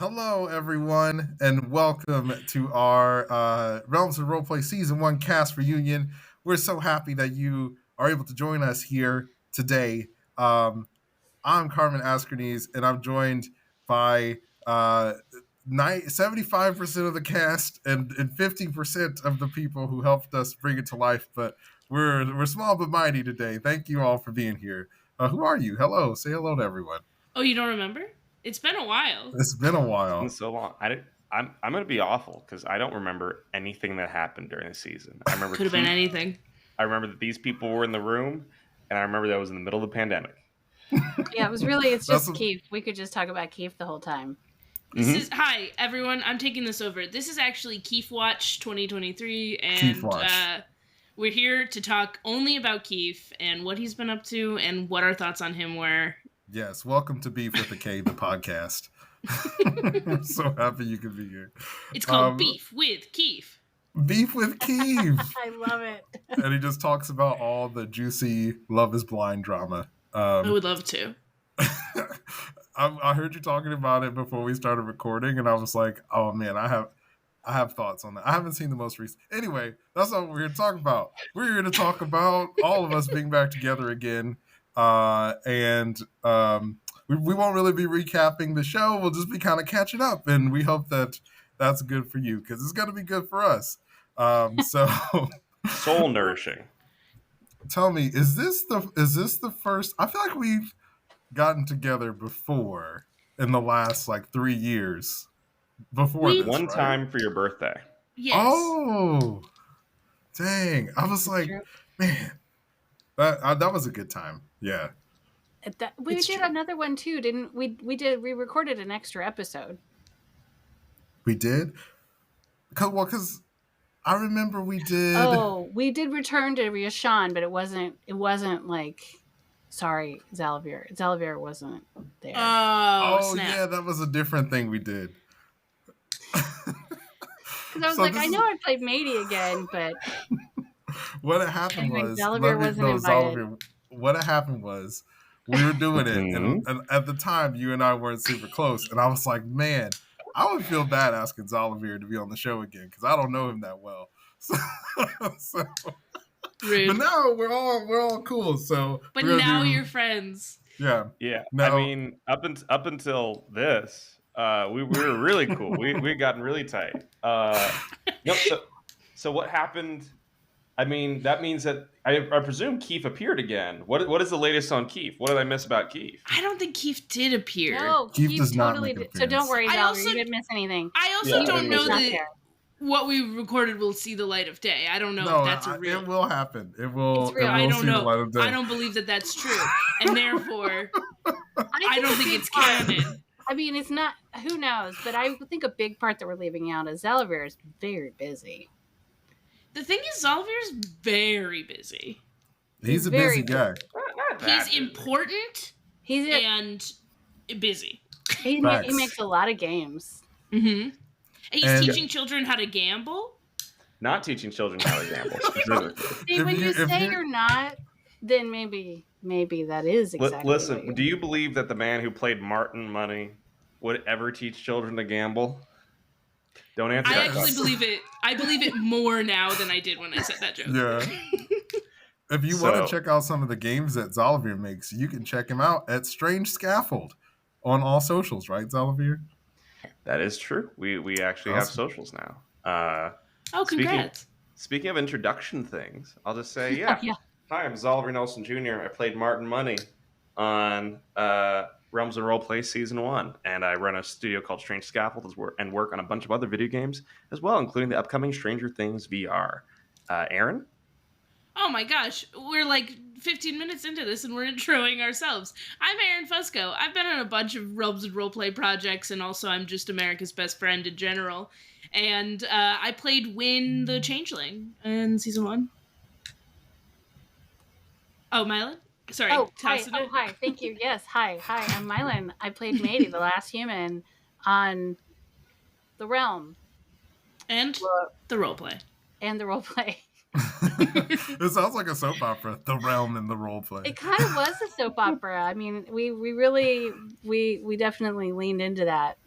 Hello, everyone, and welcome to our Realms of Roleplay Season 1 cast reunion. We're so happy that you are able to join us here today. I'm Carmen Askernes, and I'm joined by 75% of the cast and 50% of the people who helped us bring it to life. But we're small but mighty today. Thank you all for being here. Who are you? Hello. Say hello to everyone. Oh, you don't remember? It's been a while. It's been a It's while. been so long. I'm going to be awful because I don't remember anything that happened during the season. I remember Could have been anything. I remember that these people were in the room, and I remember that I was in the middle of the pandemic. Yeah, it's just Keith. We could just talk about Keith the whole time. Hi everyone. I'm taking this over. This is actually Keith Watch 2023, Keith and Watch. we're here to talk only about Keith and what he's been up to and what our thoughts on him were. Yes, welcome to Beef with the K, the podcast. I'm so happy you could be here. It's called Beef with Keith. Beef with Keith. I love it. And he just talks about all the juicy Love is Blind drama. I would love to. I heard you talking about it before we started recording, and I was like, oh man, I have thoughts on that. I haven't seen the most recent. Anyway, that's not what we're here to talk about. We're here to talk about all of us being back together again. And we won't really be recapping the show. We'll just be kind of catching up, and we hope that that's good for you because it's going to be good for us. So soul nourishing. Tell me, is this the first? I feel like we've gotten together before in the last 3 years. Before this, one right? time for your birthday. Yes. Oh, dang! I was like, man, that was a good time. Yeah. We did another one too, didn't we? We recorded an extra episode. We did? Because I remember we did. Oh, we did return to Riashan, but it wasn't like, sorry, Zoliveer. Zoliveer wasn't there. Oh snap. Yeah, that was a different thing we did. Because I was I know I played Matey again, but what had happened was Zoliveer wasn't invited. What had happened was we were doing it, and at the time you and I weren't super close, and I was like, man, I would feel bad asking Zoliveer to be on the show again because I don't know him that well. So Rude. But now we're all cool. So, but now you're friends. Yeah. I mean, up until this, we were really cool. We gotten really tight. So what happened? I mean, that means that I presume Keith appeared again. What is the latest on Keith? What did I miss about Keith? I don't think Keith did appear. No, Keith does totally not make did. So don't worry, Valerie, you didn't miss anything. I also don't know that what we recorded will see the light of day. I don't know if that's real. It will happen. It will. It's real. I don't know. The light of day. I don't believe that that's true, and therefore, I don't think it's canon. I mean, it's not. Who knows? But I think a big part that we're leaving out is Zoliveer is very busy. The thing is, Zoliveer is very busy. He's a busy guy. He's important. And busy. He makes a lot of games. Mm-hmm. He's teaching children how to gamble. Not teaching children how to gamble. See, when you say you're not, then maybe that is exactly. Listen, do you believe that the man who played Martin Money would ever teach children to gamble? Don't answer that. I actually believe it. I believe it more now than I did when I said that joke. Yeah. If you want to check out some of the games that Zoliveer makes, you can check him out at Strange Scaffold on all socials, right, Zoliveer? That is true. We actually have socials now. Congrats. Speaking of introduction things, I'll just say, yeah. Hi, I'm Zoliveer Nelson Jr. I played Martin Money on Realms of Roleplay Season 1, and I run a studio called Strange Scaffold and work on a bunch of other video games as well, including the upcoming Stranger Things VR. Aaron? Oh my gosh, we're 15 minutes into this and we're introing ourselves. I'm Aaron Fusco. I've been on a bunch of Realms of Roleplay projects, and also I'm just America's best friend in general. And I played Wynn the Changeling in Season 1. Oh, Mylan? Sorry. Hi. Thank you. Yes. Hi. I'm Mylan. I played Matey, the last human, on the Realm. And the roleplay. It sounds like a soap opera, The Realm and the Roleplay. It kind of was a soap opera. I mean, we really definitely leaned into that.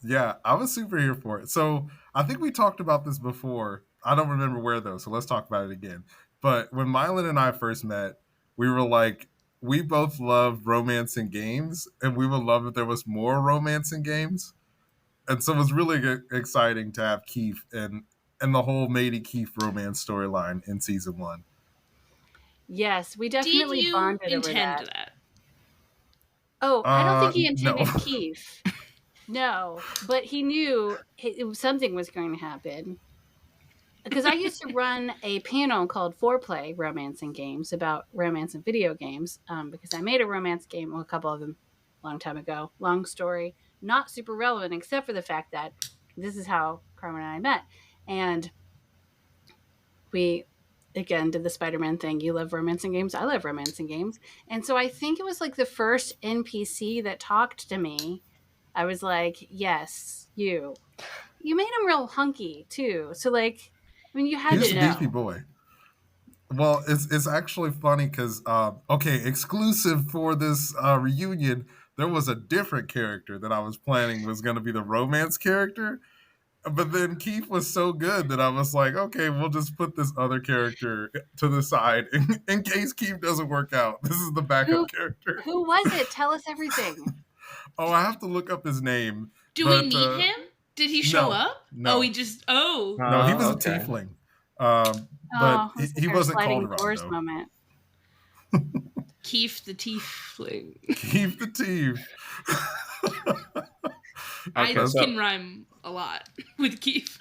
Yeah, I was super here for it. So I think we talked about this before. I don't remember where though, so let's talk about it again. But when Mylan and I first met, we were like, we both love romance in games, and we would love if there was more romance in games. And so it was really exciting to have Keith and the whole Matey Keith romance storyline in season 1. Yes, we Did definitely you bonded over intend that. that? Oh, I don't think he No. intended Keith. No, but he knew something was going to happen. Because I used to run a panel called Foreplay Romance in Games about romance in video games, because I made a romance game, well, a couple of them, a long time ago. Long story, not super relevant, except for the fact that this is how Carmen and I met. And we, again, did the Spider-Man thing. You love romance in games. I love romance in games. And so I think it was like the first NPC that talked to me. I was like, yes, you. You made him real hunky, too. So, like, I mean, you had He's to a know. beefy boy. Well, it's actually funny because okay, exclusive for this reunion, there was a different character that I was planning was going to be the romance character, but then Keith was so good that I was like, okay, we'll just put this other character to the side in case Keith doesn't work out. This is the backup character. Who was it? Tell us everything. Oh, I have to look up his name. Do but, we meet him? Did he show up? No. Oh, he just. Oh. No, he was okay. a tiefling. But he wasn't sliding called doors though. moment. Keith the Tiefling. Keith the Thief. I Okay, so- can rhyme a lot with Keith.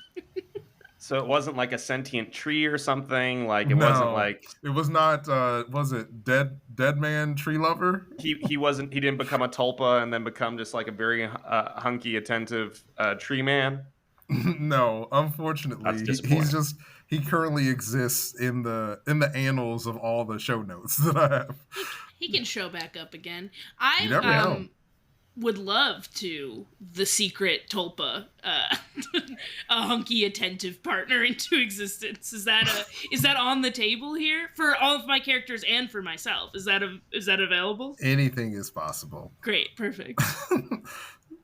So it wasn't like a sentient tree or something. Like it wasn't like It was not. Was it Dead Man Tree Lover? he wasn't. He didn't become a tulpa and then become just like a very hunky, attentive tree man. No, unfortunately, That's disappointing. he currently exists in the annals of all the show notes that I have. He can show back up again. You never know. Would love to the secret Tulpa, a hunky attentive partner into existence. Is that on the table here for all of my characters and for myself? Is that available? Anything is possible. Great, perfect.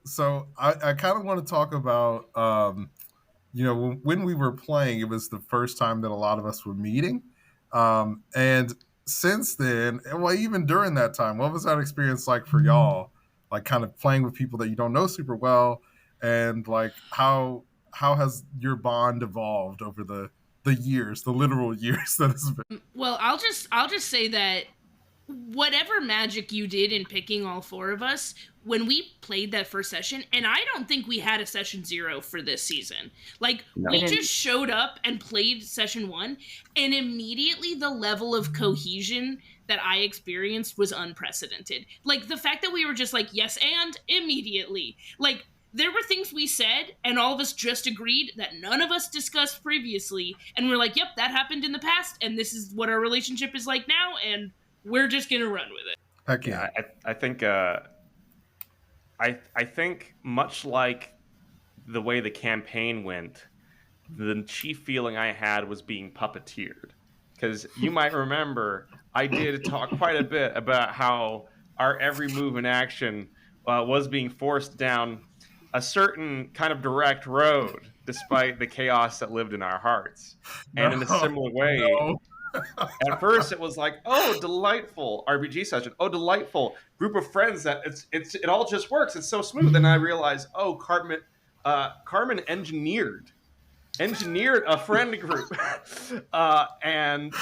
So I kind of want to talk about when we were playing, it was the first time that a lot of us were meeting, and since then, well, even during that time, what was that experience like for y'all? Like kind of playing with people that you don't know super well, and like how has your bond evolved over the years, the literal years that it's been? Well, I'll just say that whatever magic you did in picking all four of us, when we played that first session, and I don't think we had a session 0 for this season. Like, No. we just showed up and played session 1, and immediately the level of cohesion that I experienced was unprecedented. Like, the fact that we were just like, yes, and immediately. Like, there were things we said, and all of us just agreed that none of us discussed previously, and we're like, yep, that happened in the past, and this is what our relationship is like now, and we're just gonna run with it. Heck Yeah, I think I think much like the way the campaign went, the chief feeling I had was being puppeteered. Because you might remember, I did talk quite a bit about how our every move and action was being forced down a certain kind of direct road, despite the chaos that lived in our hearts. And in a similar way, at first it was like, oh, delightful RPG session. Oh, delightful group of friends that it all just works. It's so smooth. And I realized, oh, Carmen engineered a friend group. And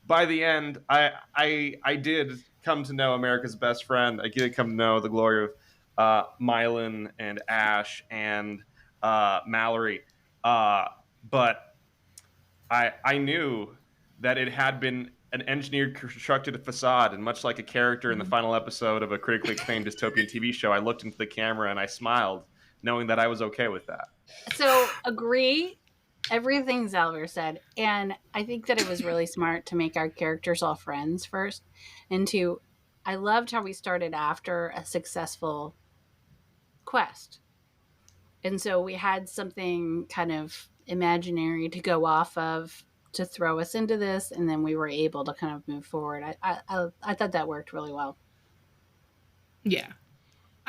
by the end, I did come to know America's best friend. I did come to know the glory of Mylan and Ash and Mallory. But I knew that it had been an engineered, constructed facade, and much like a character in the final episode of a critically acclaimed dystopian TV show, I looked into the camera and I smiled, knowing that I was okay with that. So, agree everything Zoliveer said, and I think that it was really smart to make our characters all friends first, and I loved how we started after a successful quest. And so we had something kind of imaginary to go off of to throw us into this, and then we were able to kind of move forward. I thought that worked really well. Yeah.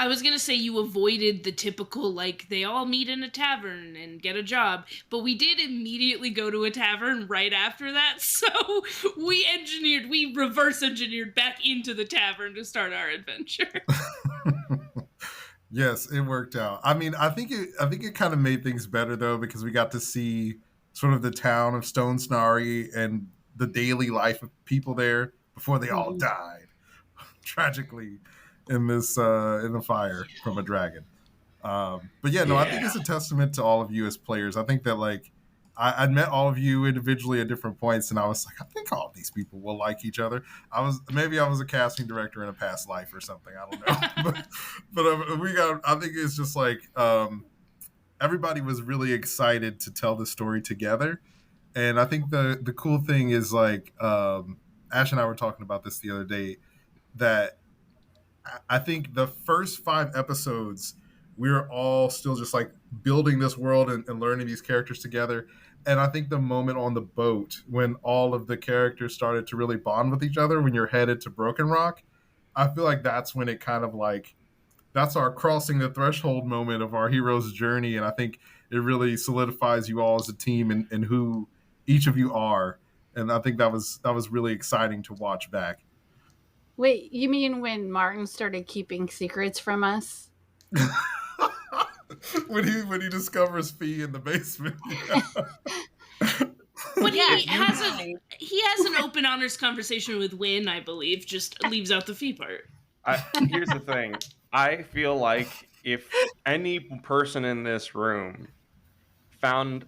I was gonna say you avoided the typical, like, they all meet in a tavern and get a job, but we did immediately go to a tavern right after that, so we reverse engineered back into the tavern to start our adventure. Yes, it worked out. I mean, I think it kind of made things better though, because we got to see sort of the town of Stone Snarry and the daily life of people there before they all died tragically in the fire from a dragon. But yeah, no, I think it's a testament to all of you as players. I think that like I'd met all of you individually at different points, and I was like, I think all of these people will like each other. I was a casting director in a past life or something. I don't know, but I think it's just like everybody was really excited to tell the story together, and I think the cool thing is like Ash and I were talking about this the other day that I think the first 5 episodes, we were all still just like building this world and learning these characters together. And I think the moment on the boat when all of the characters started to really bond with each other, when you're headed to Broken Rock, I feel like that's when it kind of like, that's our crossing the threshold moment of our hero's journey. And I think it really solidifies you all as a team and who each of you are. And I think that was really exciting to watch back. Wait, you mean when Martin started keeping secrets from us? when he discovers Fee in the basement. But he has an open, honest conversation with Wynn, I believe. Just leaves out the Fee part. Here's the thing. I feel like if any person in this room found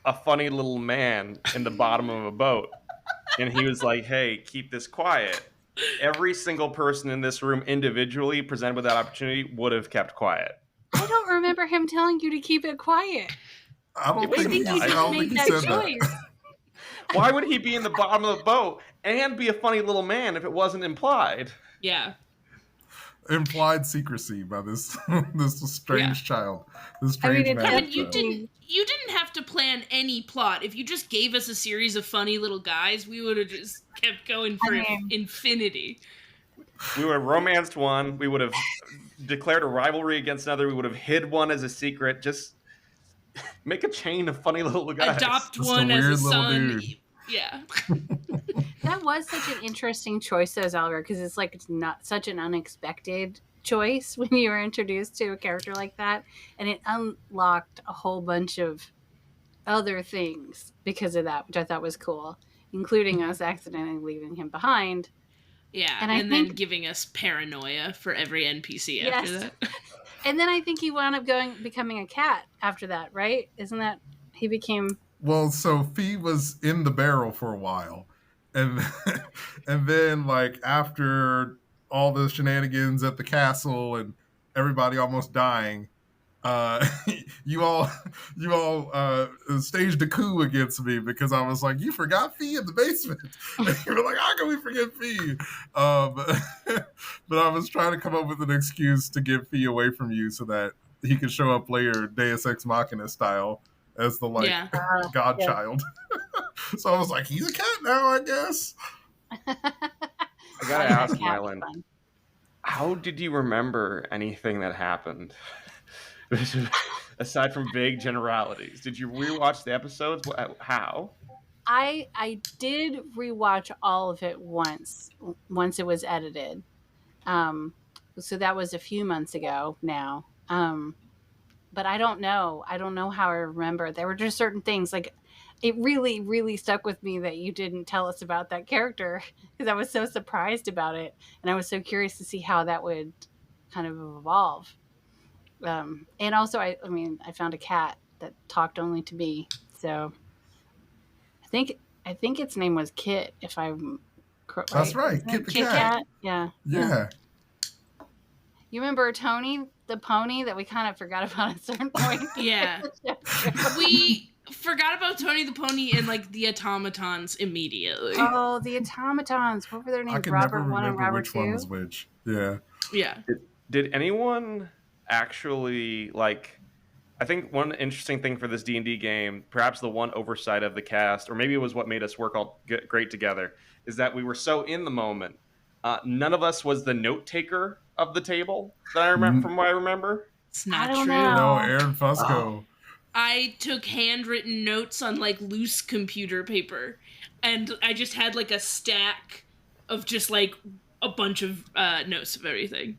a funny little man in the bottom of a boat, and he was like, "Hey, keep this quiet," every single person in this room individually presented with that opportunity would have kept quiet. I don't remember him telling you to keep it quiet. I don't think he said that. Why would he be in the bottom of the boat and be a funny little man if it wasn't implied? Yeah. Implied secrecy by this strange child. This strange man. Kevin, you didn't have to plan any plot. If you just gave us a series of funny little guys, we would have just kept going for infinity. We would have romanced one. We would have declared a rivalry against another. We would have hid one as a secret. Just make a chain of funny little guys. Adopt one as a son. Dude. Yeah. That was such an interesting choice, though, Zoliveer, because it's not such an unexpected choice when you were introduced to a character like that, and it unlocked a whole bunch of other things because of that, which I thought was cool, including us accidentally leaving him behind. Yeah, and then giving us paranoia for every NPC after that. And then I think he wound up becoming a cat after that, right? Isn't that he became? Well, so Fee was in the barrel for a while, and then like after all the shenanigans at the castle and everybody almost dying, you all staged a coup against me because I was like, you forgot Fee in the basement. And you were like, how can we forget Fee? But I was trying to come up with an excuse to get Fee away from you so that he could show up later Deus Ex Machina style as the godchild. So I was like, he's a cat now, I guess. I gotta ask, Mylan, how did you remember anything that happened? Aside from vague generalities, did you rewatch the episodes? How? I did rewatch all of it once it was edited. So that was a few months ago now. But I don't know how I remember. There were just certain things, like it really, really stuck with me that you didn't tell us about that character because I was so surprised about it. And I was so curious to see how that would kind of evolve. And also, I found a cat that talked only to me. So I think its name was Kit, if I'm correct. That's right. Kit the cat. Yeah. You remember Tony, the pony, that we kind of forgot about at a certain point? Yeah. We forgot about Tony the pony and like the automatons immediately. Oh, the automatons. What were their names? I can Robert never 1 and remember Robert which 2? one was which. Yeah. Yeah. Did anyone actually like? I think one interesting thing for this D&D game, perhaps the one oversight of the cast, or maybe it was what made us work all great together, is that we were so in the moment None of us was the note taker of the table that I remember from what I remember. It's not I don't true. know. No, Aaron Fusco. I took handwritten notes on like loose computer paper, and I just had like a stack of just like a bunch of notes of everything.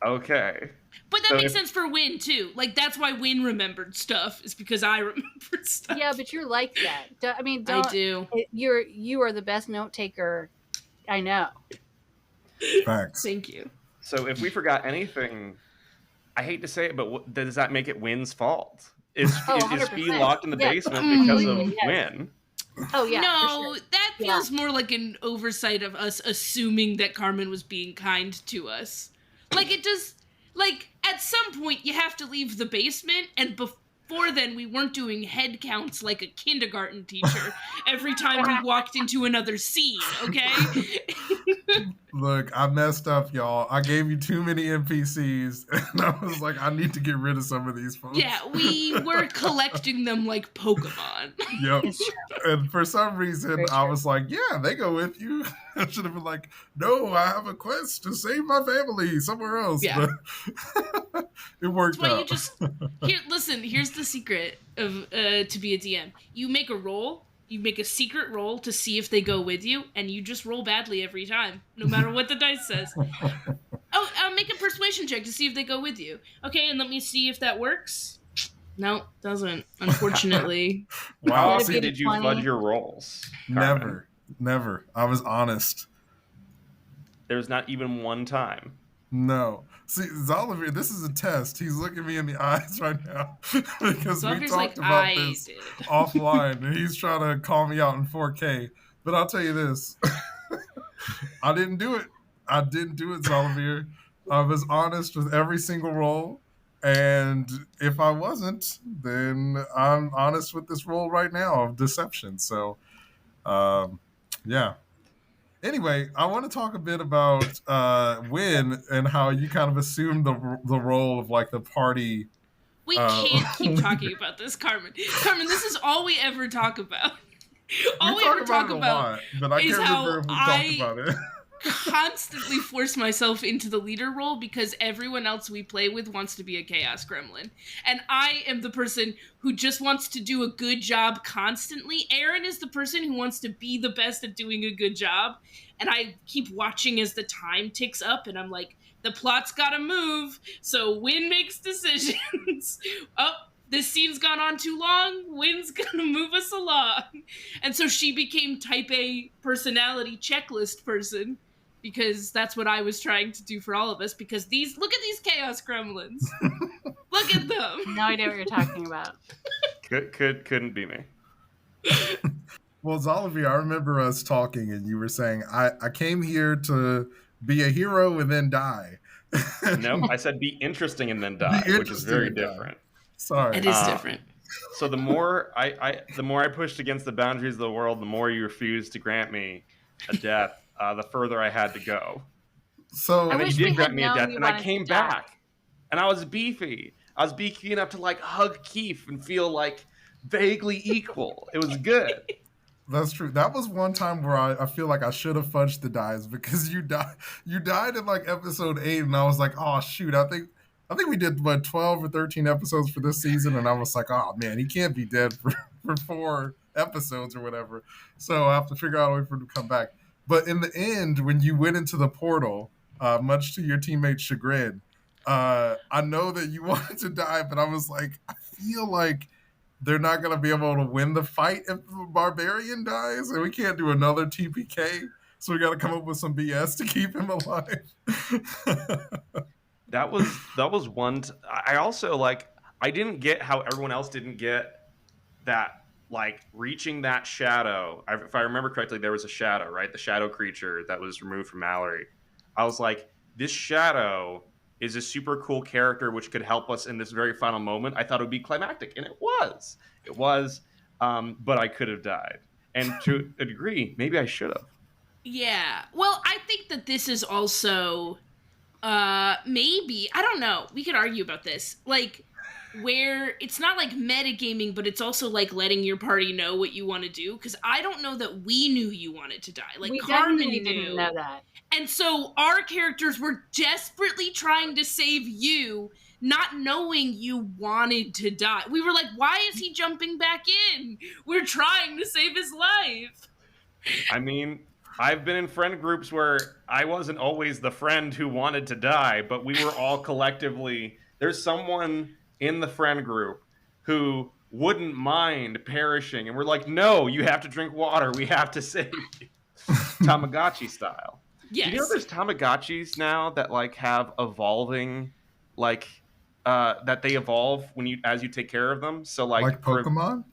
Okay. But that makes sense for Win too. Like that's why Win remembered stuff, is because I remembered stuff. Yeah, but you're like that. I mean, I do. You are the best note taker I know. Facts. Thank you. So if we forgot anything, I hate to say it, but does that make it Win's fault? Is Fee 100%. locked in the Yes. basement because of Yes. Win? Oh yeah. No, for sure. that feels more like an oversight of us assuming that Carmen was being kind to us. Like it does. Like at some point you have to leave the basement, and before then we weren't doing head counts like a kindergarten teacher every time we walked into another scene. Okay. Look, I messed up, y'all. I gave you too many NPCs, and I was like, I need to get rid of some of these folks. Yeah, we were collecting them like Pokemon. Yep. It's true. And for some reason, Very I true. was like, yeah, they go with you. I should have been like, no, I have a quest to save my family somewhere else. Yeah. But it worked That's why out. you just listen. Here's the secret of to be a DM. You make a roll. You make a secret roll to see if they go with you, and you just roll badly every time, no matter what the dice says. Oh, I'll make a persuasion check to see if they go with you. Okay, and let me see if that works. No, doesn't. Unfortunately. How Wow. often See, did you fudge your rolls? Carmen? Never. I was honest. There's not even one time. No. See, Zoliveer, this is a test. He's looking me in the eyes right now because we Zoliveer's talked like, about I this did. offline, and he's trying to call me out in 4K. But I'll tell you this. I didn't do it. I didn't do it, Zoliveer. I was honest with every single roll. And if I wasn't, then I'm honest with this roll right now of deception. So, yeah. Anyway, I want to talk a bit about Win and how you kind of assumed the role of like the party. We can't keep talking about this, Carmen. Carmen, this is all we ever talk about. All we ever talk about but I is can't how remember if we talked about it. constantly force myself into the leader role because everyone else we play with wants to be a chaos gremlin, and I am the person who just wants to do a good job constantly. Aaron is the person who wants to be the best at doing a good job, and I keep watching as the time ticks up, and I'm like, the plot's gotta move, so Win makes decisions. Oh, this scene's gone on too long, Win's gonna move us along. And so she became type A personality checklist person, because that's what I was trying to do for all of us, because look at these chaos gremlins. Look at them. No idea what you're talking about. Couldn't be me. Well, Zoliveer, I remember us talking, and you were saying, I came here to be a hero and then die. No, I said be interesting and then die, which is very different. Sorry. It is different. So the more I pushed against the boundaries of the world, the more you refused to grant me a death, the further I had to go. So And then you did grant me a death, you and I wanted came to die. back. And I was beefy. I was beefy enough to like hug Keith and feel like vaguely equal. It was good. that's true. That was one time where I feel like I should have fudged the dice because you died in like episode 8, and I was like, oh shoot, I think we did 12 or 13 episodes for this season, and I was like, oh man, he can't be dead for 4 episodes or whatever. So I have to figure out a way for him to come back. But in the end, when you went into the portal, much to your teammates' chagrin, I know that you wanted to die, but I was like, I feel like they're not going to be able to win the fight if the barbarian dies, and we can't do another TPK. So we got to come up with some BS to keep him alive. That was one. I also I didn't get how everyone else didn't get that, like, reaching that shadow. If I remember correctly, there was a shadow, right? The shadow creature that was removed from Mallory. I was like, this shadow is a super cool character which could help us in this very final moment. I thought it would be climactic, and it was. But I could have died. And to a degree, maybe I should have. Yeah. Well, I think that this is also maybe, I don't know, we could argue about this. Like, where it's not like metagaming, but it's also like letting your party know what you want to do. Because I don't know that we knew you wanted to die. Like We Carmen definitely knew. didn't know that. And so our characters were desperately trying to save you, not knowing you wanted to die. We were like, why is he jumping back in? We're trying to save his life. I mean, I've been in friend groups where I wasn't always the friend who wanted to die, but we were all collectively. There's someone in the friend group who wouldn't mind perishing, and we're like, no, you have to drink water. We have to save you. Tamagotchi style. Yes. Do you know there's Tamagotchis now that like have evolving, like that they evolve when you as you take care of them? So like Pokemon.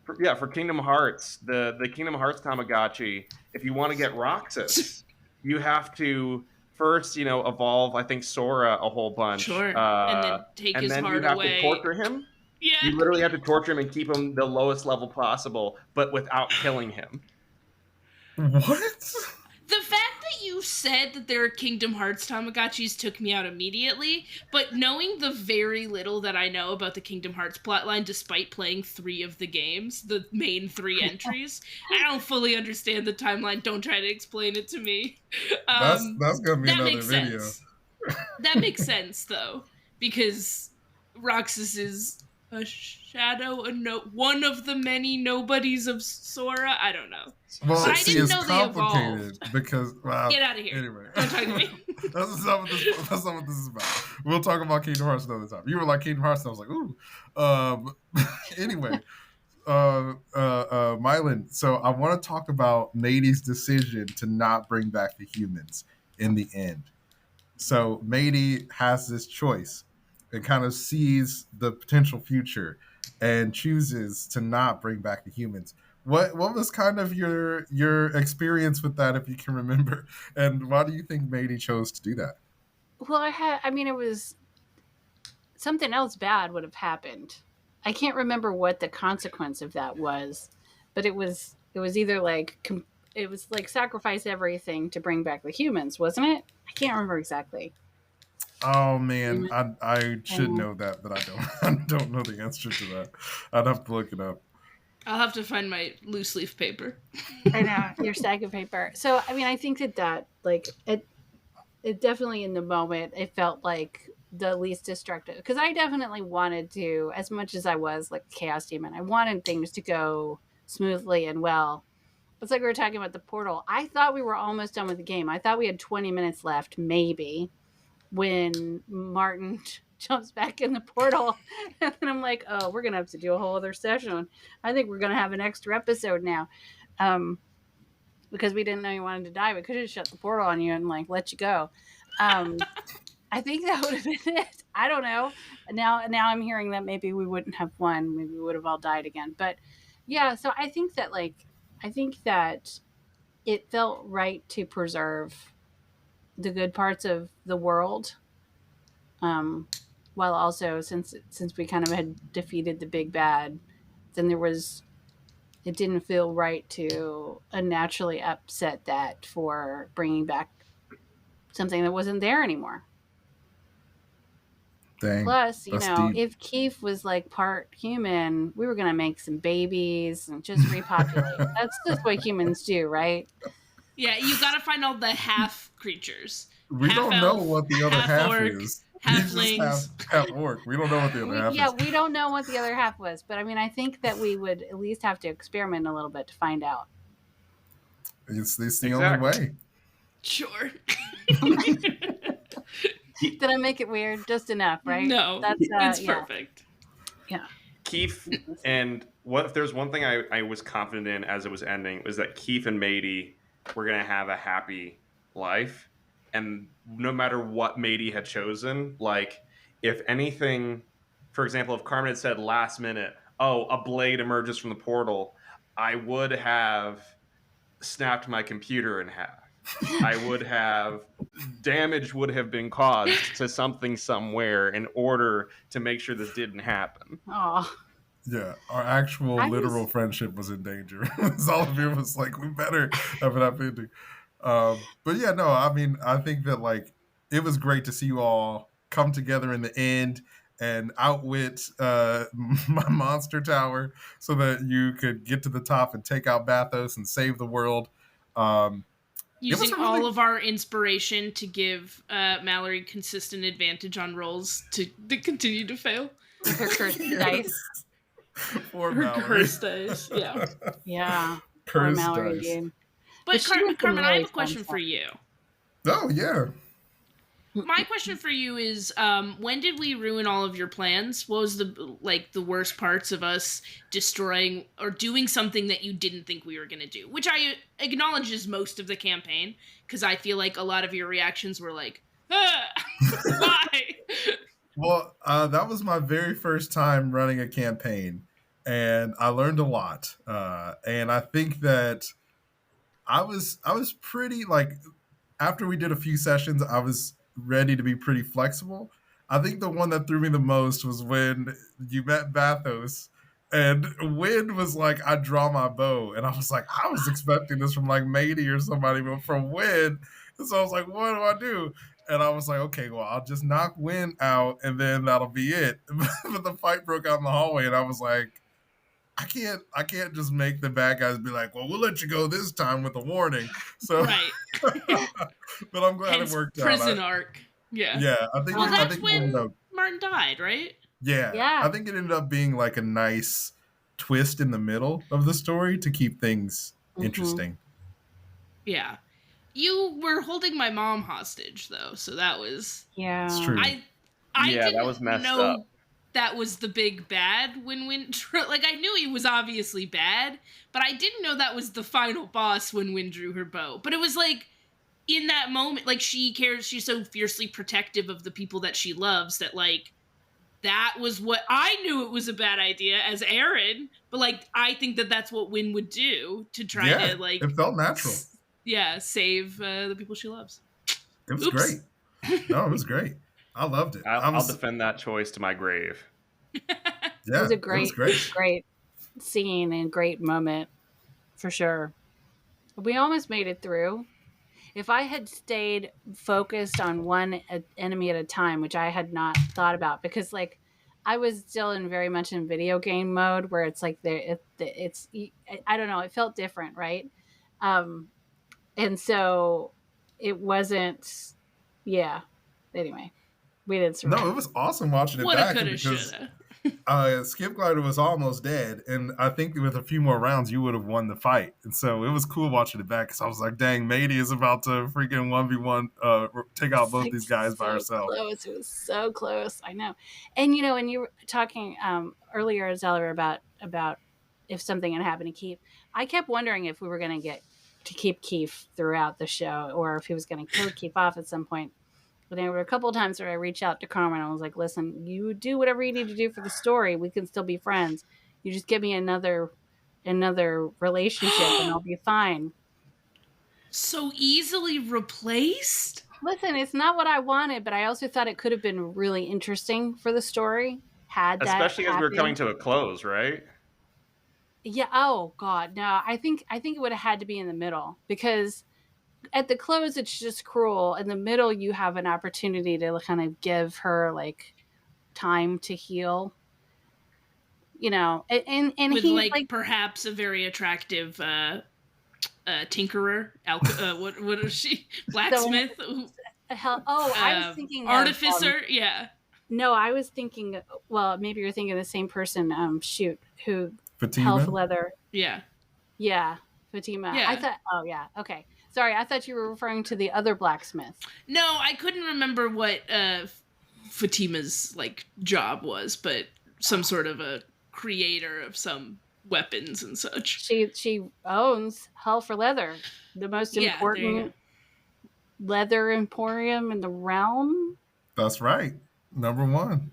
For Kingdom Hearts, the Kingdom Hearts Tamagotchi, if you want to get Roxas, you have to first, evolve, I think, Sora a whole bunch. Sure. And then take his heart you have away. to torture him. Yeah. You literally have to torture him and keep him the lowest level possible, but without killing him. What? The fact that you said that there are Kingdom Hearts Tamagotchis took me out immediately, but knowing the very little that I know about the Kingdom Hearts plotline, despite playing 3 of the games, the main 3 entries, I don't fully understand the timeline. Don't try to explain it to me. That's gonna be another video. That makes sense, though, because Roxas is a shadow, one of the many nobodies of Sora. I don't know. Well, I didn't know they complicated evolved. because Get out of here. Anyway, don't talk to me. That's not what this is about. We'll talk about Kingdom Hearts another time. You were like Kingdom Hearts, and I was like, ooh. Anyway, Mylan. So I want to talk about Matey's decision to not bring back the humans in the end. So Matey has this choice and kind of sees the potential future and chooses to not bring back the humans. What was kind of your experience with that, if you can remember, and why do you think Matey chose to do that? Well, it was something else bad would have happened. I can't remember what the consequence of that was, but it was either like it was like sacrifice everything to bring back the humans, wasn't it? I can't remember exactly. Oh man, I should know that, but I don't. I don't know the answer to that. I'd have to look it up. I'll have to find my loose leaf paper. I know, your stack of paper. So, I think that like it definitely in the moment, it felt like the least destructive. Because I definitely wanted to, as much as I was like a chaos demon, I wanted things to go smoothly and well. It's like we were talking about the portal. I thought we were almost done with the game. I thought we had 20 minutes left, maybe, when Martin jumps back in the portal. And then I'm like, oh, we're going to have to do a whole other session. I think we're going to have an extra episode now. Because we didn't know you wanted to die. We could have shut the portal on you and like let you go. I think that would have been it. I don't know. Now I'm hearing that maybe we wouldn't have won. Maybe we would have all died again. But yeah, so I think that it felt right to preserve the good parts of the world. While also, since we kind of had defeated the big bad, then it didn't feel right to unnaturally upset that for bringing back something that wasn't there anymore. Dang, plus, deep. If Keith was like part human, we were going to make some babies and just repopulate. That's just what humans do, right? Yeah, you got to find all the half creatures. We half don't elf, know what the other half orc, is. Halflings. Half orc. We don't know what the other half is. Yeah, we don't know what the other half was. But I think that we would at least have to experiment a little bit to find out. It's the only way. Sure. Did I make it weird? Just enough, right? No, it's perfect. Yeah. Keith, and what if there's one thing I was confident in as it was ending, was that Keith and Matey were going to have a happy life. And no matter what Matey had chosen, like, if anything, for example, if Carmen had said last minute, oh, a blade emerges from the portal, I would have snapped my computer in half. I would have, damage would have been caused to something somewhere in order to make sure this didn't happen. Oh. Yeah, our actual literal friendship was in danger. Zoliveer was like, we better have an happy ending. But yeah, no, I think that like it was great to see you all come together in the end and outwit my monster tower so that you could get to the top and take out Bathos and save the world. Using all of our inspiration to give Mallory consistent advantage on rolls to continue to fail. With her cursed dice. Poor Her Mallory. cursed dice, yeah. Yeah. Poor Cursed Mallory, dice. dude. But Carmen, I have a question for you. Oh, yeah. My question for you is, when did we ruin all of your plans? What was the worst parts of us destroying or doing something that you didn't think we were going to do? Which I acknowledge is most of the campaign, because I feel like a lot of your reactions were like, why? Well, that was my very first time running a campaign, and I learned a lot. And I think that I was pretty like, after we did a few sessions, I was ready to be pretty flexible. I think the one that threw me the most was when you met Bathos, and Wynn was like, "I draw my bow," and I was like, I was expecting this from like Matey or somebody, but from Wynn, so I was like, "What do I do?" And I was like, "Okay, well, I'll just knock Wynn out, and then that'll be it." But the fight broke out in the hallway, and I was like, I can't just make the bad guys be like, "Well, we'll let you go this time with a warning." So, right. But I'm glad Hence it worked prison out. arc. Yeah. Yeah, I think. Well, I that's think when Martin died, right? Yeah, I think it ended up being like a nice twist in the middle of the story to keep things interesting. Yeah. You were holding my mom hostage, though, so that was... Yeah. It's true. I that didn't was messed know up. that was the big bad when like, I knew he was obviously bad, but I didn't know that was the final boss when Wynn drew her bow. But it was like, in that moment, like, she's so fiercely protective of the people that she loves that, like, that was what I knew it was a bad idea as Aaron, but like, I think that that's what Wynn would do to try to, like, it felt natural. Save the people she loves. It was great. No, it was great. I loved it. I'll defend that choice to my grave. It was a great scene and great moment, for sure. We almost made it through. If I had stayed focused on one enemy at a time, which I had not thought about, because like I was still very much in video game mode, where it's like it's I don't know, it felt different, right? And so it wasn't. Yeah. Anyway, we didn't survive. No, it was awesome watching it back because Skip Glider was almost dead, and I think with a few more rounds you would have won the fight. And so it was cool watching it back because I was like, "Dang, Matey is about to freaking 1v1 take out both these guys by herself." Close. It was so close. I know. And and you were talking earlier, Zoliveer, about if something had happened to Keith. I kept wondering if we were going to get to keep Keith throughout the show, or if he was going to kill Keith off at some point. But there were a couple of times where I reached out to Carmen and I was like, "Listen, you do whatever you need to do for the story. We can still be friends. You just give me another relationship and I'll be fine." So easily replaced? Listen, it's not what I wanted, but I also thought it could have been really interesting for the story. Especially as we were coming to a close, right? Yeah. Oh God, no. I think it would have had to be in the middle, because at the close it's just cruel. In the middle, you have an opportunity to kind of give her like time to heal. And with he like perhaps a very attractive tinkerer. What is she? Blacksmith. I was thinking artificer. No, I was thinking. Well, maybe you're thinking the same person. Who Fatima? Hell for Leather. Yeah, Fatima. Yeah. I thought. Oh yeah. Okay. Sorry, I thought you were referring to the other blacksmith. No, I couldn't remember what Fatima's like job was, but some sort of a creator of some weapons and such. She owns Hell for Leather, the most important leather emporium in the realm. That's right, number one.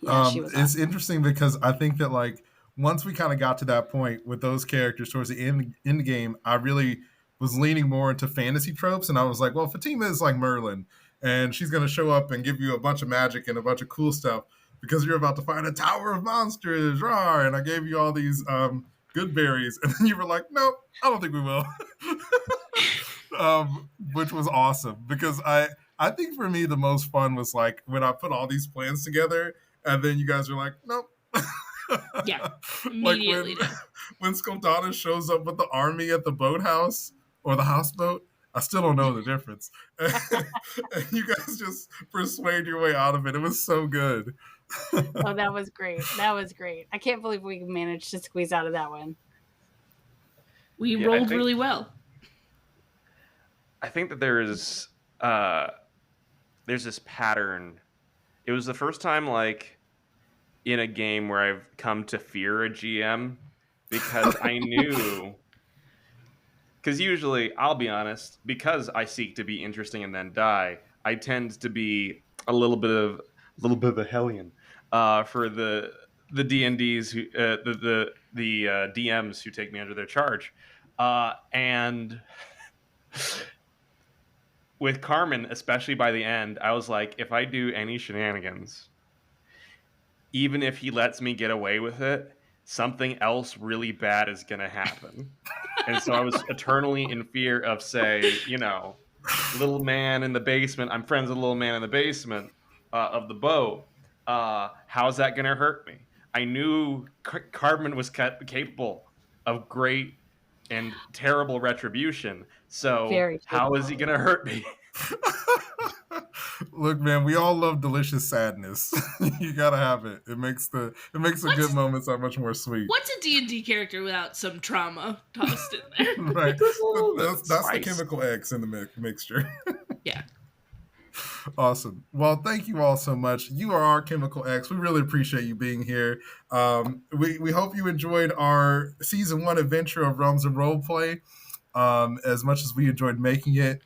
Yeah, she was it's interesting because I think that like once we kind of got to that point with those characters towards the end the game, I really was leaning more into fantasy tropes, and I was like, well, Fatima is like Merlin, and she's going to show up and give you a bunch of magic and a bunch of cool stuff because you're about to find a tower of monsters, rawr, and I gave you all these good berries, and then you were like, nope, I don't think we will. Which was awesome because I I think for me the most fun was like when I put all these plans together, and then you guys are like, nope. Yeah, Like immediately no. when Skuldana shows up with the army at the boathouse or the houseboat. I still don't know the difference. And you guys just persuade your way out of it. It was so good. Oh, that was great. That was great. I can't believe we managed to squeeze out of that one. We Yeah, rolled really well. I think that there's this pattern. It was the first time, like, in a game where I've come to fear a GM because I knew. Because usually, I'll be honest, because I seek to be interesting and then die, I tend to be a little bit of a hellion for the D&Ds who the DMs who take me under their charge, and with Carmen, especially by the end, I was like, if I do any shenanigans, even if he lets me get away with it, something else really bad is going to happen. And so I was eternally in fear of, say, little man in the basement. I'm friends with little man in the basement of the boat. How's that going to hurt me? I knew Carmen was capable of great and terrible retribution. So Very how is he going to hurt me? Look, man, we all love delicious sadness. You gotta have it. It makes the good moments that much more sweet. What's a D&D character without some trauma tossed in there? Right. That's the Spice. chemical X in the mixture. Yeah. Awesome. Well, thank you all so much. You are our Chemical X. We really appreciate you being here. We hope you enjoyed our season 1 adventure of Realms of Roleplay as much as we enjoyed making it.